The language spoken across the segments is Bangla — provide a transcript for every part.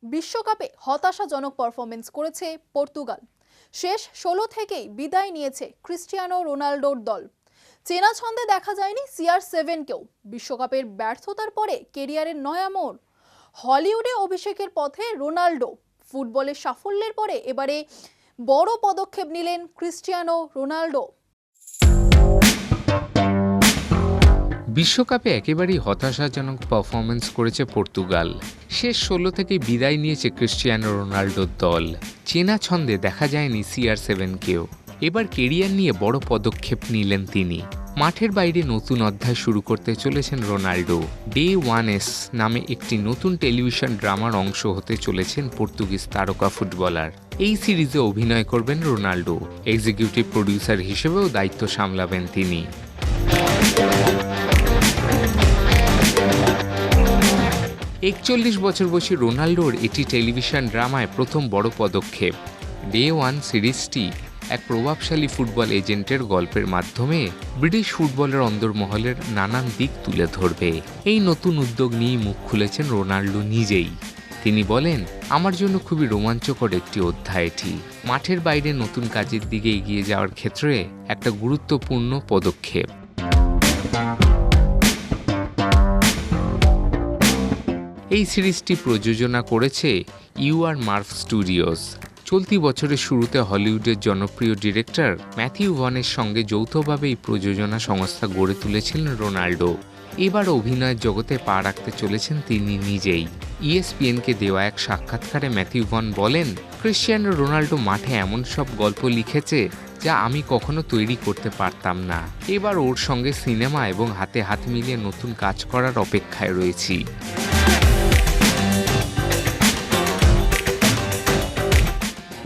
বিশ্বকাপে হতাশাজনক পারফরমেন্স করেছে পর্তুগাল। শেষ 16 থেকেই বিদায় নিয়েছে ক্রিস্টিয়ানো রোনাল্ডোর দল। চেনা ছন্দে দেখা যায়নি CR7-কেও। বিশ্বকাপের ব্যর্থতার পরে কেরিয়ারের নয়া মোড়। হলিউডে অভিষেকের পথে রোনাল্ডো। ফুটবলের সাফল্যের পরে এবারে বড় পদক্ষেপ নিলেন ক্রিস্টিয়ানো রোনাল্ডো। বিশ্বকাপে একেবারেই হতাশাজনক পারফরমেন্স করেছে পর্তুগাল। শেষ 16 থেকে বিদায় নিয়েছে ক্রিস্টিয়ানো রোনাল্ডোর দল। চেনা ছন্দে দেখা যায়নি CR7-কেও। এবার কেরিয়ার নিয়ে বড় পদক্ষেপ নিলেন তিনি। মাঠের বাইরে নতুন অধ্যায় শুরু করতে চলেছেন রোনাল্ডো। ডে 1S নামে একটি নতুন টেলিভিশন ড্রামার অংশ হতে চলেছেন পর্তুগিজ তারকা ফুটবলার। এই সিরিজে অভিনয় করবেন রোনাল্ডো। এক্সিকিউটিভ প্রডিউসার হিসেবেও দায়িত্ব সামলাবেন তিনি। 41 বছর বয়সী রোনাল্ডোর এটি টেলিভিশন ড্রামায় প্রথম বড় পদক্ষেপ। ডে 1 সিরিজটি এক প্রভাবশালী ফুটবল এজেন্টের গল্পের মাধ্যমে ব্রিটিশ ফুটবলের অন্দরমহলের নানান দিক তুলে ধরবে। এই নতুন উদ্যোগ নিয়ে মুখ খুলেছেন রোনাল্ডো নিজেই। তিনি বলেন, আমার জন্য খুবই রোমাঞ্চকর একটি অধ্যায় এটি। মাঠের বাইরে নতুন কাজের দিকে এগিয়ে যাওয়ার ক্ষেত্রে একটা গুরুত্বপূর্ণ পদক্ষেপ। এই সিরিজটি প্রযোজনা করেছে UR মার্ভ স্টুডিওস। চলতি বছরের শুরুতে হলিউডের জনপ্রিয় ডিরেক্টর ম্যাথিউ ভনের সঙ্গে যৌথভাবে এই প্রযোজনা সংস্থা গড়ে তুলেছিলেন রোনাল্ডো। এবার অভিনয়ের জগতে পা রাখতে চলেছেন তিনি নিজেই। ESPN-কে দেওয়া এক সাক্ষাৎকারে ম্যাথিউ ভন বলেন, ক্রিস্টিয়ানো রোনাল্ডো মাঠে এমন সব গল্প লিখেছে যা আমি কখনো তৈরি করতে পারতাম না। এবার ওর সঙ্গে সিনেমা এবং হাতে হাত মিলিয়ে নতুন কাজ করার অপেক্ষায় রয়েছি।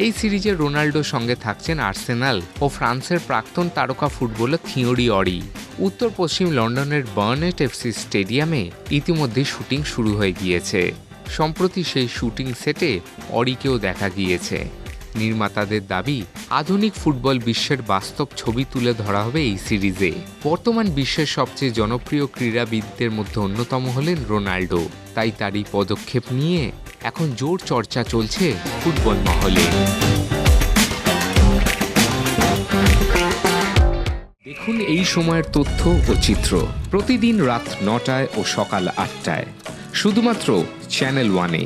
এই সিরিজে রোনাল্ডোর সঙ্গে থাকছেন আর্সেনাল ও ফ্রান্সের প্রাক্তন তারকা ফুটবলার থিওরি অরি। উত্তর পশ্চিম লন্ডনের বার্নেট FC স্টেডিয়ামে ইতিমধ্যে শুটিং শুরু হয়ে গিয়েছে। সম্প্রতি সেই শুটিং সেটে অরিকেও দেখা গিয়েছে। নির্মাতাদের দাবি, আধুনিক ফুটবল বিশ্বের বাস্তব ছবি তুলে ধরা হবে এই সিরিজে। বর্তমান বিশ্বের সবচেয়ে জনপ্রিয় ক্রীড়াবিদদের মধ্যে অন্যতম হলেন রোনাল্ডো। তাই তার এই পদক্ষেপ নিয়ে এখন জোর চর্চা চলছে ফুটবল মহলে। দেখুন এই সময়ের তথ্য ও চিত্র প্রতিদিন রাত 9টায় ও সকাল 8টায় শুধুমাত্র চ্যানেল 1-এ।